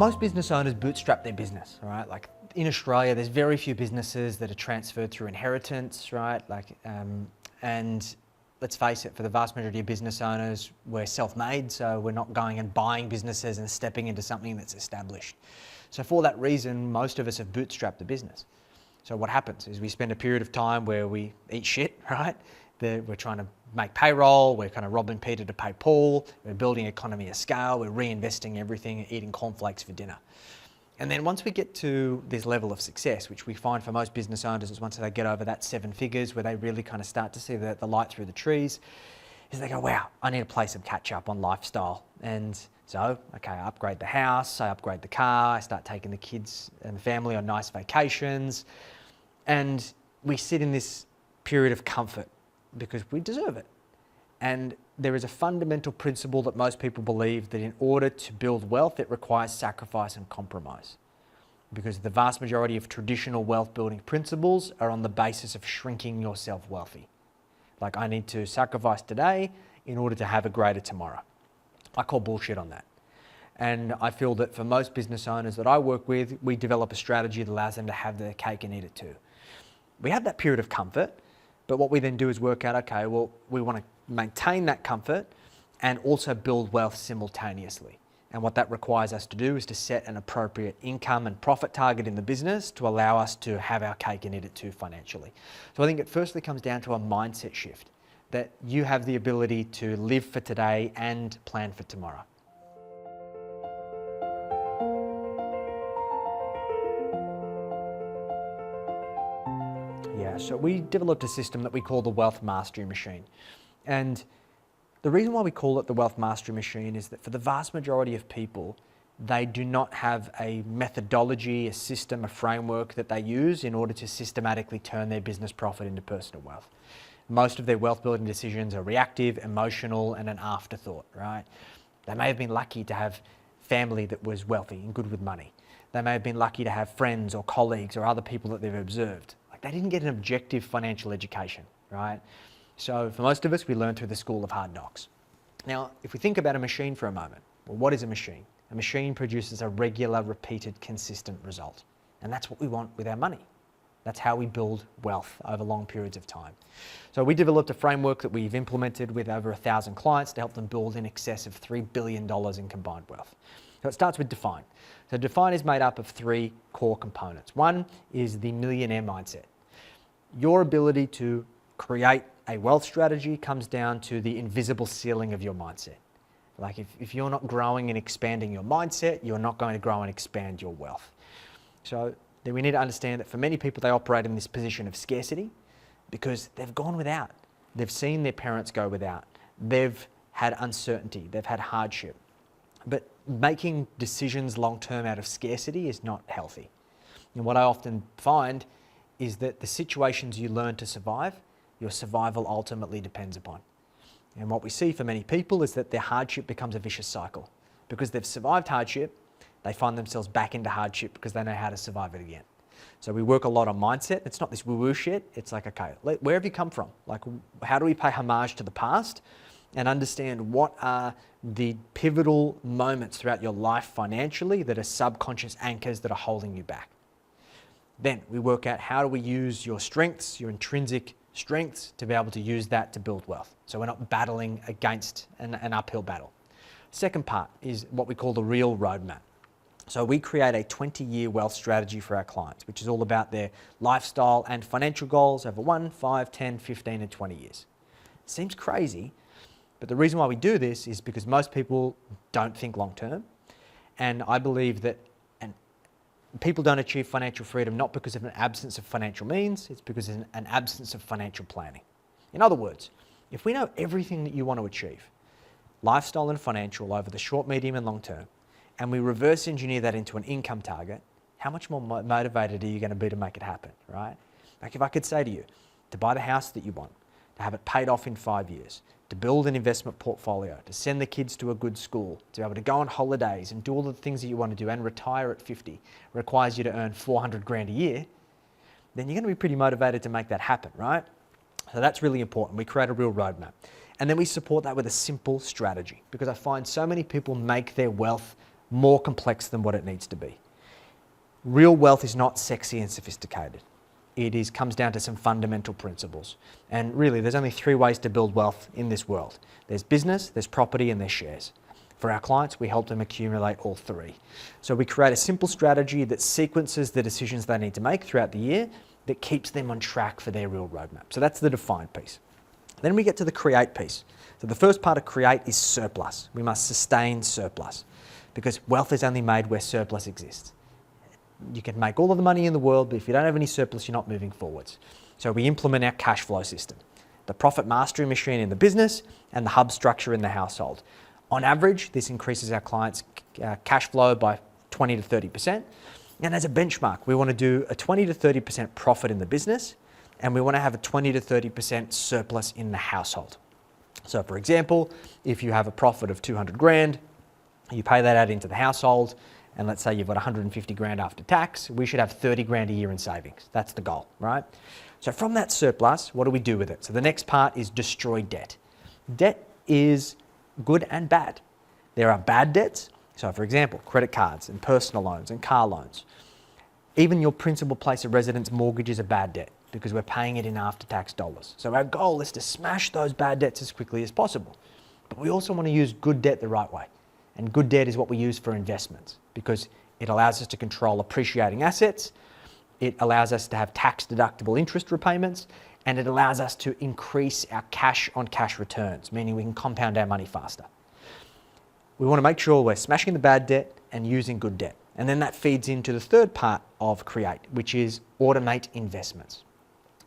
Most business owners bootstrap their business, right? Like in Australia, there's very few businesses that are transferred through inheritance, right? And let's face it, for the vast majority of business owners, we're self-made, so we're not going and buying businesses and stepping into something that's established. So for that reason, most of us have bootstrapped the business. So what happens is we spend a period of time where we eat shit, right? We're trying to make payroll, we're kind of robbing Peter to pay Paul, we're building economy of scale, we're reinvesting everything, eating cornflakes for dinner. And then once we get to this level of success, which we find for most business owners is once they get over that 7 figures where they really kind of start to see the light through the trees, is they go, wow, I need to play some catch up on lifestyle. And so, okay, I upgrade the house, I upgrade the car, I start taking the kids and the family on nice vacations. And we sit in this period of comfort because we deserve it. And there is a fundamental principle that most people believe that in order to build wealth, it requires sacrifice and compromise. Because the vast majority of traditional wealth building principles are on the basis of shrinking yourself wealthy. Like, I need to sacrifice today in order to have a greater tomorrow. I call bullshit on that. And I feel that for most business owners that I work with, we develop a strategy that allows them to have their cake and eat it too. We have that period of comfort, but what we then do is work out, okay, well, we want to maintain that comfort and also build wealth simultaneously. And what that requires us to do is to set an appropriate income and profit target in the business to allow us to have our cake and eat it too financially. So I think it firstly comes down to a mindset shift, that you have the ability to live for today and plan for tomorrow. Yeah, so we developed a system that we call the Wealth Mastery Machine. And the reason why we call it the Wealth Mastery Machine is that for the vast majority of people, they do not have a methodology, a system, a framework that they use in order to systematically turn their business profit into personal wealth. Most of their wealth building decisions are reactive, emotional, and an afterthought, right? They may have been lucky to have family that was wealthy and good with money. They may have been lucky to have friends or colleagues or other people that they've observed. Like, they didn't get an objective financial education, right? So for most of us, we learn through the school of hard knocks. Now, if we think about a machine for a moment, well, what is a machine? A machine produces a regular, repeated, consistent result. And that's what we want with our money. That's how we build wealth over long periods of time. So we developed a framework that we've implemented with over 1,000 clients to help them build in excess of $3 billion in combined wealth. So it starts with Define. So Define is made up of 3 core components. One is the Millionaire Mindset. Your ability to create a wealth strategy comes down to the invisible ceiling of your mindset. Like, if you're not growing and expanding your mindset, you're not going to grow and expand your wealth. So then we need to understand that for many people, they operate in this position of scarcity because they've gone without. They've seen their parents go without. They've had uncertainty. They've had hardship. But making decisions long-term out of scarcity is not healthy. And what I often find is that the situations you learn to survive, your survival ultimately depends upon. And what we see for many people is that their hardship becomes a vicious cycle. Because they've survived hardship, they find themselves back into hardship because they know how to survive it again. So we work a lot on mindset. It's not this woo-woo shit. It's like, okay, where have you come from? Like, how do we pay homage to the past and understand what are the pivotal moments throughout your life financially that are subconscious anchors that are holding you back? Then we work out how do we use your strengths, your intrinsic strengths, to be able to use that to build wealth. So we're not battling against an uphill battle. Second part is what we call the real roadmap. So we create a 20-year wealth strategy for our clients, which is all about their lifestyle and financial goals over 1, 5, 10, 15, and 20 years. Seems crazy, but the reason why we do this is because most people don't think long-term. And I believe that people don't achieve financial freedom not because of an absence of financial means, it's because of an absence of financial planning. In other words, if we know everything that you want to achieve, lifestyle and financial over the short, medium, and long term, and we reverse engineer that into an income target, how much more motivated are you going to be to make it happen, right? Like, if I could say to you, to buy the house that you want, to have it paid off in 5 years, to build an investment portfolio, to send the kids to a good school, to be able to go on holidays and do all the things that you want to do and retire at 50, requires you to earn 400 grand a year, then you're going to be pretty motivated to make that happen, right? So that's really important. We create a real roadmap. And then we support that with a simple strategy, because I find so many people make their wealth more complex than what it needs to be. Real wealth is not sexy and sophisticated. Comes down to some fundamental principles. And really, there's only 3 ways to build wealth in this world. There's business, there's property, and there's shares. For our clients, we help them accumulate all 3. So we create a simple strategy that sequences the decisions they need to make throughout the year that keeps them on track for their real roadmap. So that's the define piece. Then we get to the create piece. So the first part of create is surplus. We must sustain surplus because wealth is only made where surplus exists. You can make all of the money in the world, but if you don't have any surplus, you're not moving forwards. So we implement our cash flow system, the profit mastery machine in the business and the hub structure in the household. On average, this increases our clients' cash flow by 20 to 30%. And as a benchmark, we want to do a 20 to 30% profit in the business, and we want to have a 20 to 30% surplus in the household. So for example, if you have a profit of 200 grand, you pay that out into the household, and let's say you've got 150 grand after tax, we should have 30 grand a year in savings. That's the goal, right? So from that surplus, what do we do with it? So the next part is destroy debt. Debt is good and bad. There are bad debts. So for example, credit cards and personal loans and car loans. Even your principal place of residence mortgage is a bad debt because we're paying it in after-tax dollars. So our goal is to smash those bad debts as quickly as possible. But we also want to use good debt the right way. And good debt is what we use for investments because it allows us to control appreciating assets, it allows us to have tax-deductible interest repayments, and it allows us to increase our cash-on-cash returns, meaning we can compound our money faster. We want to make sure we're smashing the bad debt and using good debt. And then that feeds into the third part of create, which is automate investments.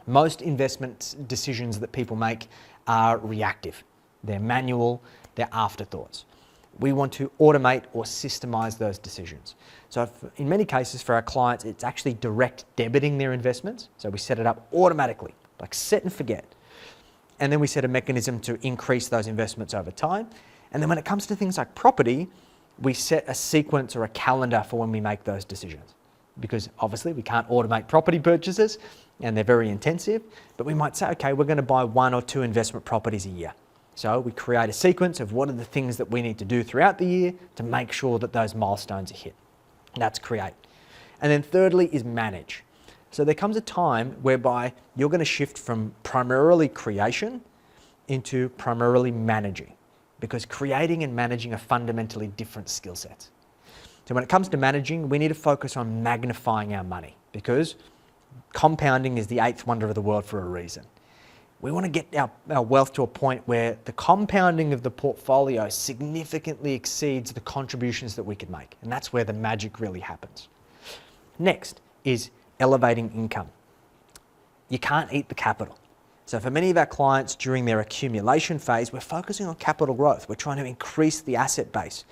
Most investment decisions that people make are reactive. They're manual, they're afterthoughts. We want to automate or systemize those decisions. So in many cases for our clients, it's actually direct debiting their investments. So we set it up automatically, like set and forget. And then we set a mechanism to increase those investments over time. And then when it comes to things like property, we set a sequence or a calendar for when we make those decisions. Because obviously we can't automate property purchases and they're very intensive, but we might say, okay, we're going to buy 1 or 2 investment properties a year. So we create a sequence of what are the things that we need to do throughout the year to make sure that those milestones are hit. That's create. And then thirdly is manage. So there comes a time whereby you're going to shift from primarily creation into primarily managing, because creating and managing are fundamentally different skill sets. So when it comes to managing, we need to focus on magnifying our money because compounding is the 8th wonder of the world for a reason. We want to get our wealth to a point where the compounding of the portfolio significantly exceeds the contributions that we could make. And that's where the magic really happens. Next is elevating income. You can't eat the capital. So for many of our clients during their accumulation phase, we're focusing on capital growth. We're trying to increase the asset base,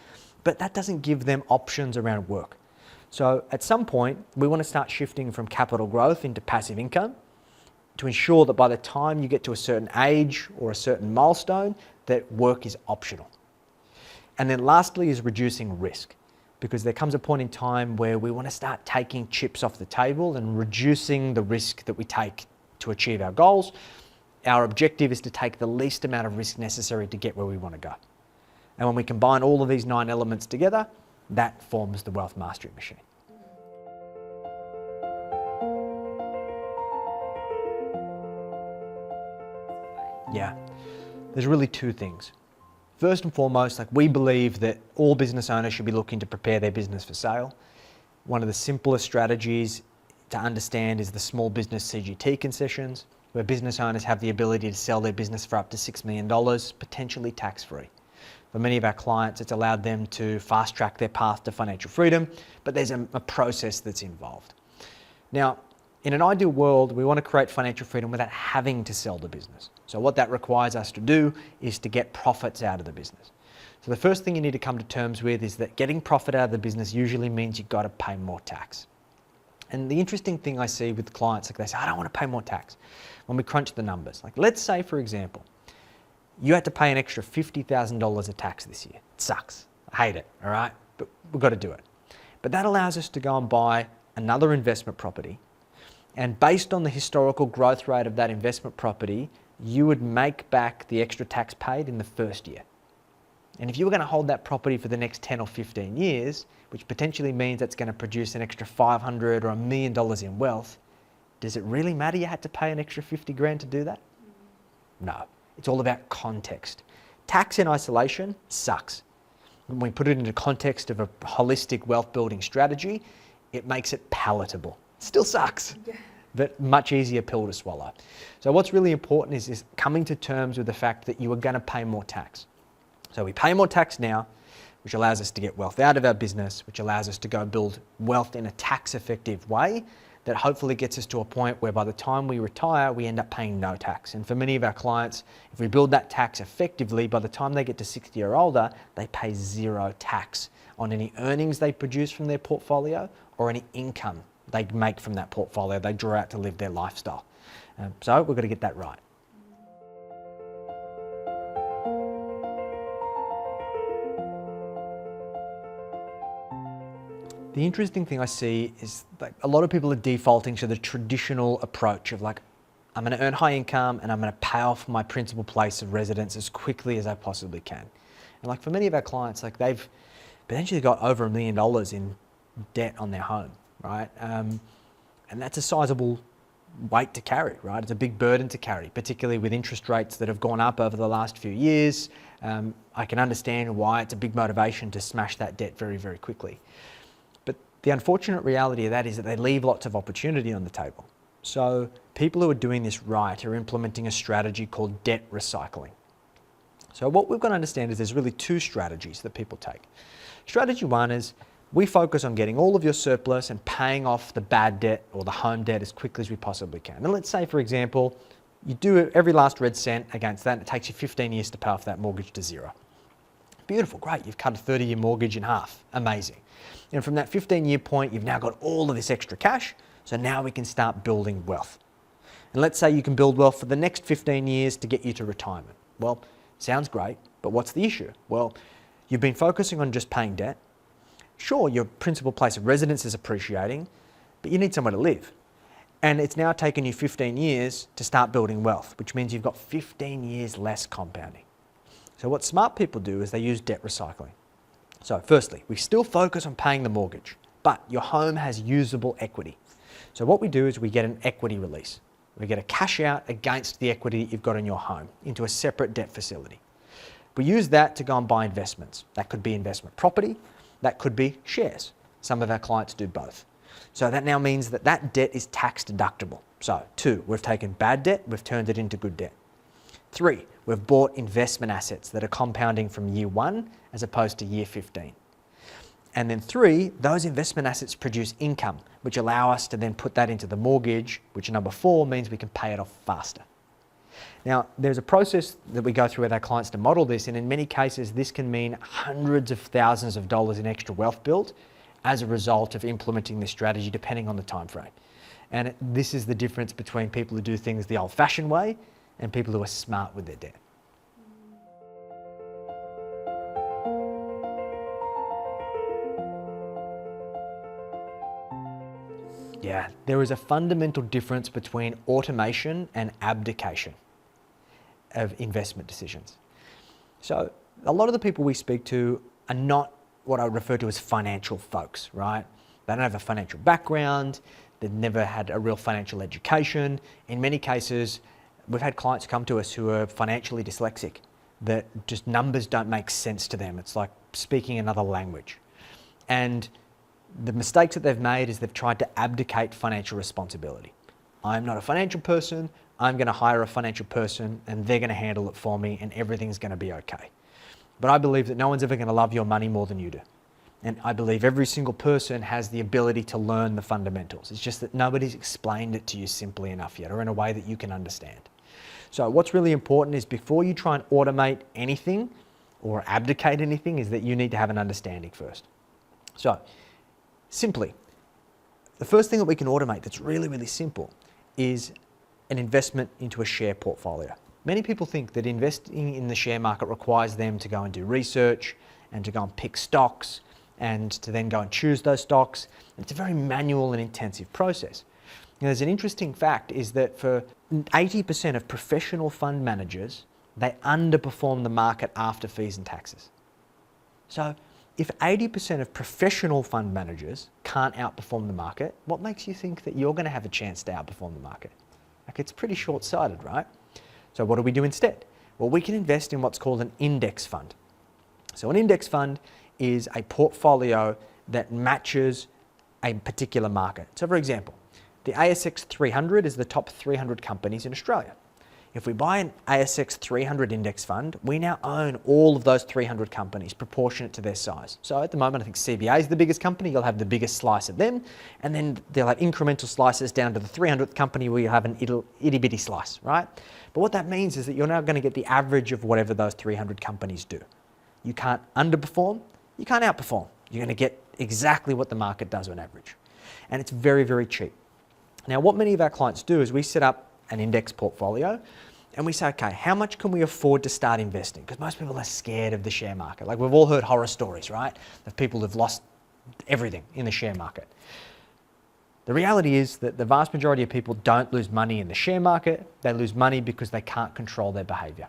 but that doesn't give them options around work. So at some point, we want to start shifting from capital growth into passive income to ensure that by the time you get to a certain age or a certain milestone, that work is optional. And then lastly is reducing risk, because there comes a point in time where we want to start taking chips off the table and reducing the risk that we take to achieve our goals. Our objective is to take the least amount of risk necessary to get where we want to go. And when we combine all of these 9 elements together, that forms the wealth mastery machine. Yeah, there's really 2 things. First and foremost, we believe that all business owners should be looking to prepare their business for sale. One of the simplest strategies to understand is the small business CGT concessions, where business owners have the ability to sell their business for up to $6 million, potentially tax-free. For many of our clients, it's allowed them to fast-track their path to financial freedom, but there's a process that's involved. Now, in an ideal world, we want to create financial freedom without having to sell the business. So what that requires us to do is to get profits out of the business. So the first thing you need to come to terms with is that getting profit out of the business usually means you've got to pay more tax. And the interesting thing I see with clients, they say, I don't want to pay more tax. When we crunch the numbers, let's say, for example, you had to pay an extra $50,000 of tax this year. It sucks. I hate it, all right? But we've got to do it. But that allows us to go and buy another investment property. And based on the historical growth rate of that investment property, you would make back the extra tax paid in the first year. And if you were going to hold that property for the next 10 or 15 years, which potentially means it's going to produce an extra $500 or $1 million in wealth, does it really matter you had to pay an extra 50 grand to do that? No, it's all about context. Tax in isolation sucks. When we put it into context of a holistic wealth building strategy, it makes it palatable. It still sucks, but much easier pill to swallow. So what's really important is coming to terms with the fact that you are going to pay more tax. So we pay more tax now, which allows us to get wealth out of our business, which allows us to go build wealth in a tax-effective way that hopefully gets us to a point where by the time we retire, we end up paying no tax. And for many of our clients, if we build that tax effectively, by the time they get to 60 or older, they pay zero tax on any earnings they produce from their portfolio or any income they make from that portfolio they draw out to live their lifestyle. So we've got to get that right. The interesting thing I see is like a lot of people are defaulting to the traditional approach of like, I'm going to earn high income and I'm going to pay off my principal place of residence as quickly as I possibly can. And like for many of our clients, like they've potentially got over $1 million in debt on their home, right? And that's a sizable weight to carry, right? It's a big burden to carry, particularly with interest rates that have gone up over the last few years. I can understand why it's a big motivation to smash that debt very, very quickly. The unfortunate reality of that is that they leave lots of opportunity on the table. So people who are doing this right are implementing a strategy called debt recycling. So what we've got to understand is there's really two strategies that people take. Strategy one is we focus on getting all of your surplus and paying off the bad debt or the home debt as quickly as we possibly can. And let's say, for example, you do every last red cent against that and it takes you 15 years to pay off that mortgage to zero. Beautiful, great, you've cut a 30-year mortgage in half, amazing. And from that 15-year point, you've now got all of this extra cash, so now we can start building wealth. And let's say you can build wealth for the next 15 years to get you to retirement. Well, sounds great, but what's the issue? Well, you've been focusing on just paying debt. Sure, your principal place of residence is appreciating, but you need somewhere to live. And it's now taken you 15 years to start building wealth, which means you've got 15 years less compounding. So what smart people do is they use debt recycling. So firstly, we still focus on paying the mortgage, but your home has usable equity. So what we do is we get an equity release. We get a cash out against the equity that you've got in your home into a separate debt facility. We use that to go and buy investments. That could be investment property, that could be shares. Some of our clients do both. So that now means that that debt is tax deductible. So 2, we've taken bad debt, we've turned it into good debt. 3, we've bought investment assets that are compounding from year 1 as opposed to year 15. And then 3, those investment assets produce income, which allow us to then put that into the mortgage, which number 4 means we can pay it off faster. Now, there's a process that we go through with our clients to model this, and in many cases, this can mean hundreds of thousands of dollars in extra wealth built as a result of implementing this strategy, depending on the time frame. And this is the difference between people who do things the old-fashioned way and people who are smart with their debt. Yeah, there is a fundamental difference between automation and abdication of investment decisions. So a lot of the people we speak to are not what I would refer to as financial folks, right? They don't have a financial background, they've never had a real financial education. In many cases, we've had clients come to us who are financially dyslexic, that just numbers don't make sense to them. It's like speaking another language. And the mistakes that they've made is they've tried to abdicate financial responsibility. I'm not a financial person, I'm going to hire a financial person and they're going to handle it for me and everything's going to be okay. But I believe that no one's ever going to love your money more than you do. And I believe every single person has the ability to learn the fundamentals. It's just that nobody's explained it to you simply enough yet or in a way that you can understand. So what's really important is before you try and automate anything or abdicate anything is that you need to have an understanding first. So simply, the first thing that we can automate that's really, really simple is an investment into a share portfolio. Many people think that investing in the share market requires them to go and do research and to go and pick stocks and to then go and choose those stocks. It's a very manual and intensive process. Now, there's an interesting fact is that for 80% of professional fund managers, they underperform the market after fees and taxes. So if 80% of professional fund managers can't outperform the market, what makes you think that you're going to have a chance to outperform the market? Like, it's pretty short-sighted, right? So what do we do instead? Well, we can invest in what's called an index fund. So an index fund is a portfolio that matches a particular market. So for example, the ASX 300 is the top 300 companies in Australia. If we buy an ASX 300 index fund, we now own all of those 300 companies proportionate to their size. So at the moment, I think CBA is the biggest company. You'll have the biggest slice of them. And then they'll have incremental slices down to the 300th company where you have an itty bitty slice, right? But what that means is that you're now going to get the average of whatever those 300 companies do. You can't underperform. You can't outperform. You're going to get exactly what the market does on average. And it's very, very cheap. Now, what many of our clients do is we set up an index portfolio and we say, okay, how much can we afford to start investing? Because most people are scared of the share market. Like, we've all heard horror stories, right? Of people who've lost everything in the share market. The reality is that the vast majority of people don't lose money in the share market. They lose money because they can't control their behavior.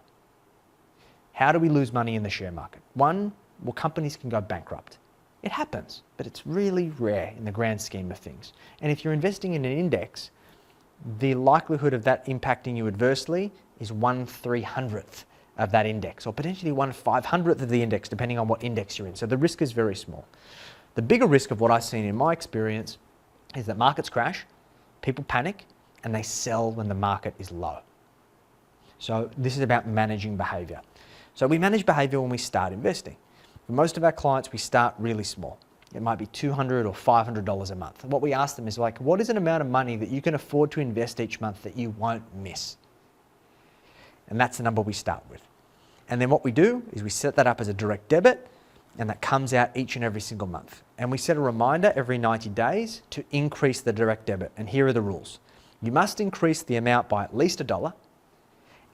How do we lose money in the share market? One, well, companies can go bankrupt. It happens, but it's really rare in the grand scheme of things. And if you're investing in an index, the likelihood of that impacting you adversely is 1/300th of that index, or potentially 1/500th of the index, depending on what index you're in. So the risk is very small. The bigger risk of what I've seen in my experience is that markets crash, people panic, and they sell when the market is low. So this is about managing behavior. So we manage behavior when we start investing. For most of our clients, we start really small. It might be $200 or $500 a month. And what we ask them is like, what is an amount of money that you can afford to invest each month that you won't miss? And that's the number we start with. And then what we do is we set that up as a direct debit, and that comes out each and every single month. And we set a reminder every 90 days to increase the direct debit. And here are the rules. You must increase the amount by at least $1.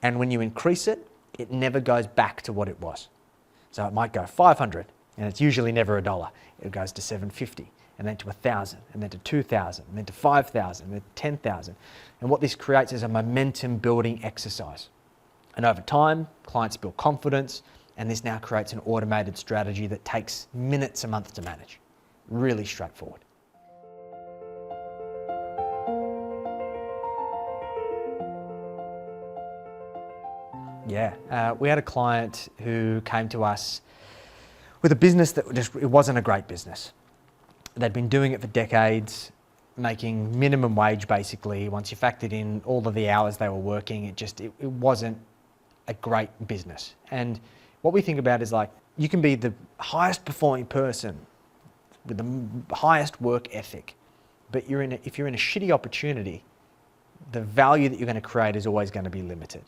And when you increase it, it never goes back to what it was. So it might go 500, and it's usually never $1. It goes to 750, and then to 1,000, and then to 2,000, and then to 5,000, and then to 10,000. And what this creates is a momentum building exercise. And over time, clients build confidence, and this now creates an automated strategy that takes minutes a month to manage. Really straightforward. Yeah, we had a client who came to us with a business that it wasn't a great business. They'd been doing it for decades, making minimum wage basically. Once you factored in all of the hours they were working, it wasn't a great business. And what we think about is like, you can be the highest performing person with the highest work ethic, but if you're in a shitty opportunity, the value that you're going to create is always going to be limited.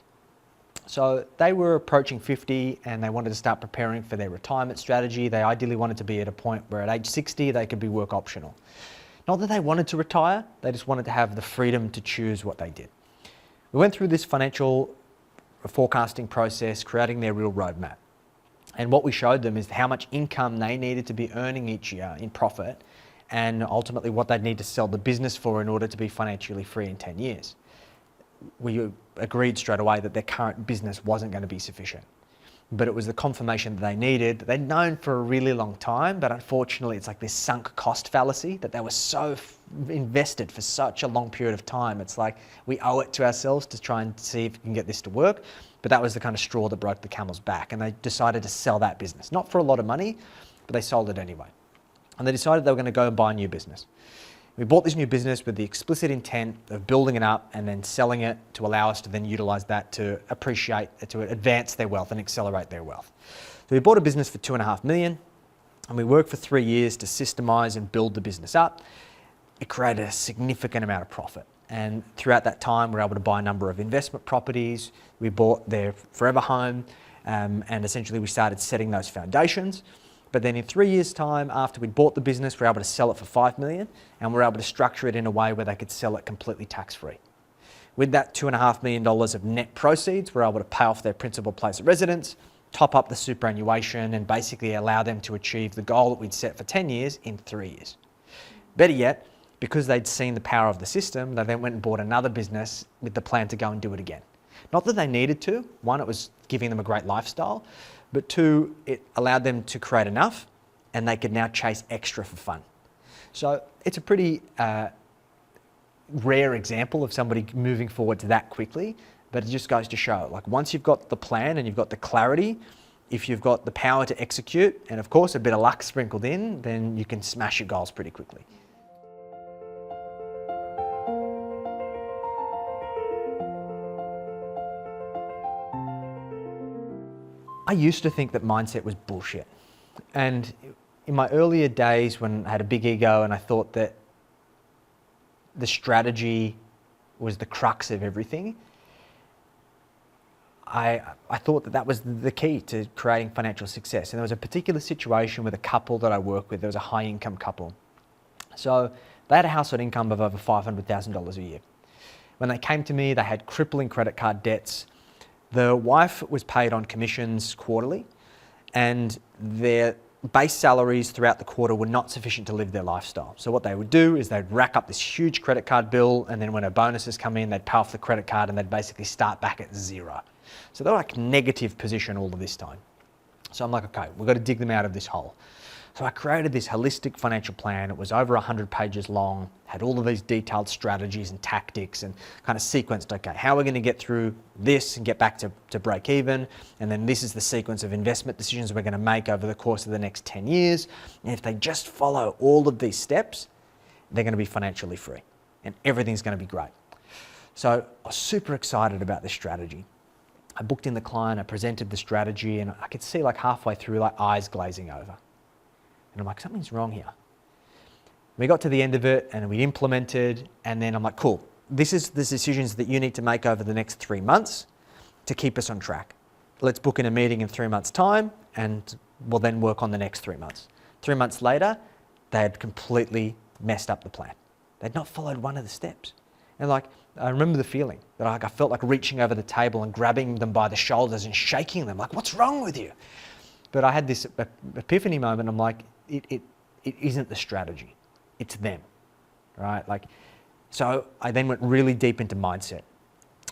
So they were approaching 50 and they wanted to start preparing for their retirement strategy. They ideally wanted to be at a point where at age 60 they could be work optional. Not that they wanted to retire, they just wanted to have the freedom to choose what they did. We went through this financial forecasting process, creating their real roadmap. And what we showed them is how much income they needed to be earning each year in profit, and ultimately what they'd need to sell the business for in order to be financially free in 10 years. We agreed straight away that their current business wasn't going to be sufficient. But it was the confirmation that they needed. They'd known for a really long time, but unfortunately it's like this sunk cost fallacy that they were so invested for such a long period of time. It's like we owe it to ourselves to try and see if we can get this to work. But that was the kind of straw that broke the camel's back. And they decided to sell that business. Not for a lot of money, but they sold it anyway. And they decided they were going to go and buy a new business. We bought this new business with the explicit intent of building it up and then selling it to allow us to then utilize that to advance their wealth and accelerate their wealth. So we bought a business for $2.5 million, and we worked for 3 years to systemize and build the business up. It created a significant amount of profit. And throughout that time, we were able to buy a number of investment properties. We bought their forever home, and essentially we started setting those foundations. But then in 3 years' time, after we'd bought the business, we were able to sell it for $5 million, and we were able to structure it in a way where they could sell it completely tax-free. With that $2.5 million of net proceeds, we were able to pay off their principal place of residence, top up the superannuation, and basically allow them to achieve the goal that we'd set for 10 years in 3 years. Better yet, because they'd seen the power of the system, they then went and bought another business with the plan to go and do it again. Not that they needed to. One, it was giving them a great lifestyle. but two, it allowed them to create enough and they could now chase extra for fun. So it's a pretty rare example of somebody moving forward to that quickly, but it just goes to show, like once you've got the plan and you've got the clarity, if you've got the power to execute, and of course a bit of luck sprinkled in, then you can smash your goals pretty quickly. I used to think that mindset was bullshit. And in my earlier days when I had a big ego and I thought that the strategy was the crux of everything, I thought that that was the key to creating financial success. And there was a particular situation with a couple that I work with. There was a high income couple. So they had a household income of over $500,000 a year. When they came to me, they had crippling credit card debts. The wife was paid on commissions quarterly, and their base salaries throughout the quarter were not sufficient to live their lifestyle. So what they would do is they'd rack up this huge credit card bill, and then when her bonuses come in, they'd pay off the credit card and they'd basically start back at zero. So they're like negative position all of this time. So I'm like, okay, we've got to dig them out of this hole. So I created this holistic financial plan. It was over 100 pages long, had all of these detailed strategies and tactics and kind of sequenced, okay, how are we going to get through this and get back to break even? And then this is the sequence of investment decisions we're going to make over the course of the next 10 years. And if they just follow all of these steps, they're going to be financially free and everything's going to be great. So I was super excited about this strategy. I booked in the client, I presented the strategy, and I could see like halfway through, like eyes glazing over. And I'm like, something's wrong here. We got to the end of it and we implemented, and then I'm like, cool, this is the decisions that you need to make over the next 3 months to keep us on track. Let's book in a meeting in 3 months' time and we'll then work on the next 3 months. 3 months later, they had completely messed up the plan. They'd not followed one of the steps. And like, I remember the feeling that I felt like reaching over the table and grabbing them by the shoulders and shaking them, like, what's wrong with you? But I had this epiphany moment. I'm like, it isn't the strategy, it's them, right? Like, so I then went really deep into mindset.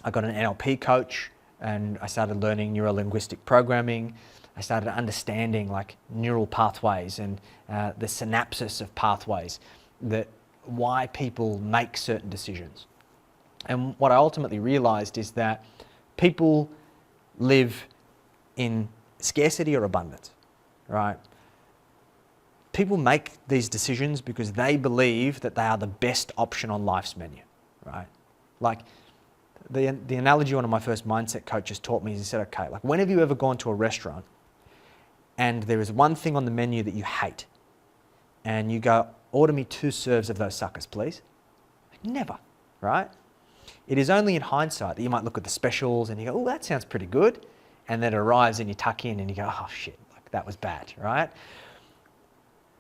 I got an NLP coach and I started learning neuro-linguistic programming. I started understanding like neural pathways and the synapses of pathways, that why people make certain decisions. And what I ultimately realized is that people live in scarcity or abundance, right? People make these decisions because they believe that they are the best option on life's menu, right? Like the analogy one of my first mindset coaches taught me is he said, okay, like when have you ever gone to a restaurant and there is one thing on the menu that you hate and you go, order me 2 serves of those suckers, please? Like, never, right? It is only in hindsight that you might look at the specials and you go, oh, that sounds pretty good. And then it arrives and you tuck in and you go, oh shit, like that was bad, right?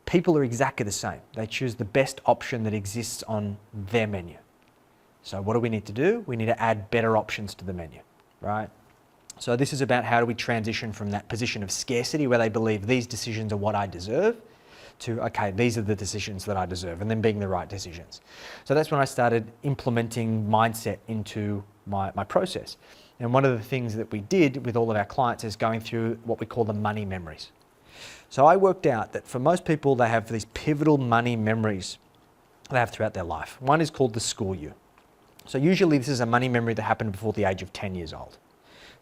People are exactly the same. They choose the best option that exists on their menu. So what do we need to do? We need to add better options to the menu, right? So this is about how do we transition from that position of scarcity where they believe these decisions are what I deserve to, okay, these are the decisions that I deserve, and then being the right decisions. So that's when I started implementing mindset into my process. And one of the things that we did with all of our clients is going through what we call the money memories. So I worked out that for most people, they have these pivotal money memories they have throughout their life. One is called the school you. So usually this is a money memory that happened before the age of 10 years old.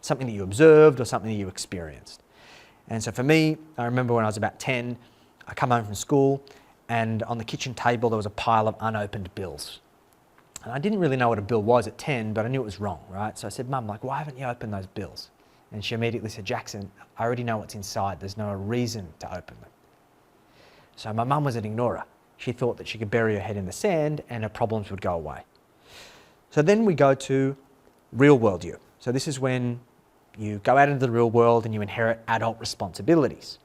Something that you observed or something that you experienced. And so for me, I remember when I was about 10, I come home from school and on the kitchen table there was a pile of unopened bills. And I didn't really know what a bill was at 10, but I knew it was wrong, right? So I said, Mum, like, why haven't you opened those bills? And she immediately said, Jackson, I already know what's inside. There's no reason to open them. So my mum was an ignorer. She thought that she could bury her head in the sand and her problems would go away. So then we go to real world you. So this is when you go out into the real world and you inherit adult responsibilities.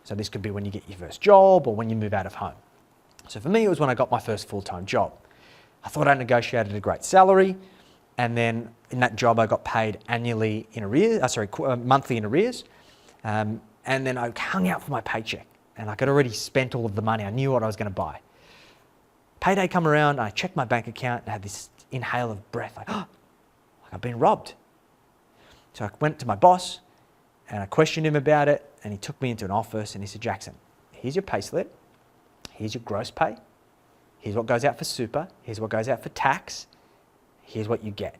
So this could be when you get your first job or when you move out of home. So for me, it was when I got my first full-time job. I thought I negotiated a great salary, and then in that job I got paid annually in arrears, monthly in arrears, and then I hung out for my paycheck, and I could already spent all of the money. I knew what I was going to buy. Payday come around, I checked my bank account and I had this inhale of breath, like, oh, like I've been robbed. So I went to my boss And I questioned him about it, and he took me into an office and he said, Jackson, here's your pay slip, here's your gross pay, here's what goes out for super, here's what goes out for tax, here's what you get.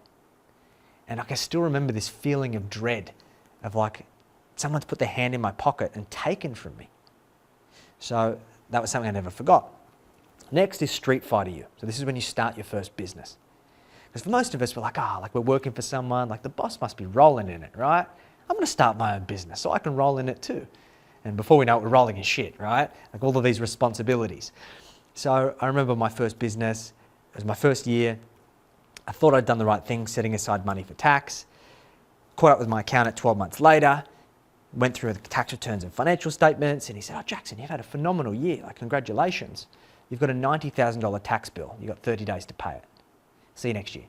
And I can still remember this feeling of dread of like someone's put their hand in my pocket and taken from me. So that was something I never forgot. Next is Street Fighter You. So this is when you start your first business. Because for most of us, we're like, like we're working for someone, like the boss must be rolling in it, right? I'm going to start my own business so I can roll in it too. And before we know it, we're rolling in shit, right? Like all of these responsibilities. So I remember my first business, it was my first year. I thought I'd done the right thing, setting aside money for tax. Caught up with my accountant 12 months later, went through the tax returns and financial statements, and he said, Jackson, you've had a phenomenal year. Like, congratulations. You've got a $90,000 tax bill. You've got 30 days to pay it. See you next year.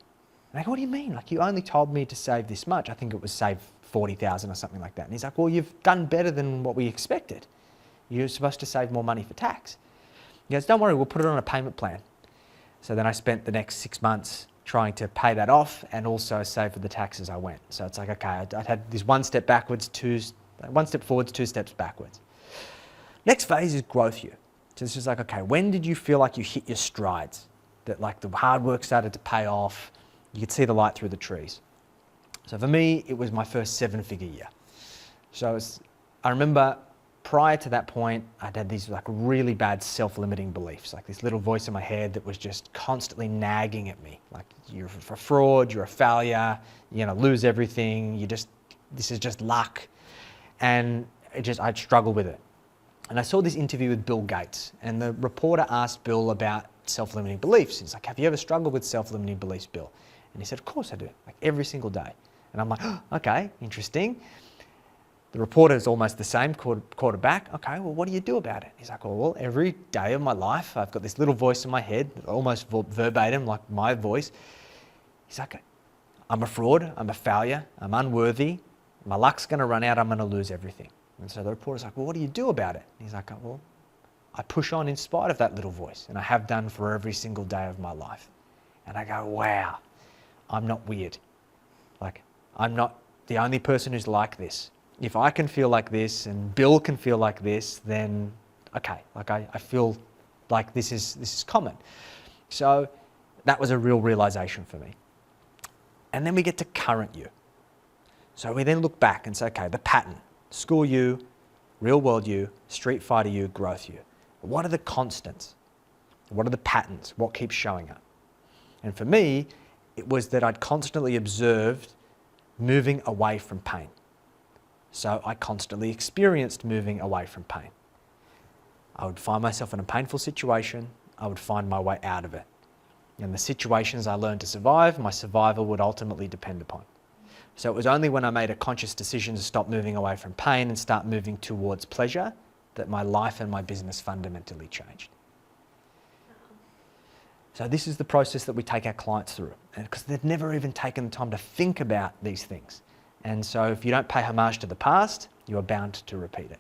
And I go, what do you mean? Like, you only told me to save this much. I think it was save 40,000 or something like that. And he's like, well, you've done better than what we expected. You're supposed to save more money for tax. He goes, don't worry, we'll put it on a payment plan. So then I spent the next 6 months trying to pay that off and also save for the tax as I went. So it's like, okay, I'd had this one step backwards, one step forwards, 2 steps backwards. Next phase is growth you. So this is like, okay, when did you feel like you hit your strides? That like the hard work started to pay off, you could see the light through the trees. So for me, it was my first 7-figure year. So I remember prior to that point, I'd had these like really bad self-limiting beliefs, like this little voice in my head that was just constantly nagging at me. Like, you're a fraud, you're a failure, you're gonna lose everything, this is just luck. And I'd struggle with it. And I saw this interview with Bill Gates, and the reporter asked Bill about self-limiting beliefs. He's like, have you ever struggled with self-limiting beliefs, Bill? And he said, of course I do, like every single day. And I'm like, okay, interesting. The reporter is almost the same, quarterback. Okay, well, what do you do about it? He's like, well, every day of my life, I've got this little voice in my head, almost verbatim, like my voice. He's like, I'm a fraud, I'm a failure, I'm unworthy, my luck's gonna run out, I'm gonna lose everything. And so the reporter's like, well, what do you do about it? And he's like, well, I push on in spite of that little voice, and I have done for every single day of my life. And I go, wow, I'm not weird. Like, I'm not the only person who's like this. If I can feel like this and Bill can feel like this, then okay, like I feel like this is common. So that was a real realization for me. And then we get to current you. So we then look back and say, okay, the pattern, school you, real world you, street fighter you, growth you. What are the constants? What are the patterns? What keeps showing up? And for me, it was that I'd constantly observed moving away from pain. So I constantly experienced moving away from pain. I would find myself in a painful situation, I would find my way out of it. And the situations I learned to survive, my survival would ultimately depend upon. So it was only when I made a conscious decision to stop moving away from pain and start moving towards pleasure that my life and my business fundamentally changed. So this is the process that we take our clients through, because they've never even taken the time to think about these things. And so if you don't pay homage to the past, you are bound to repeat it.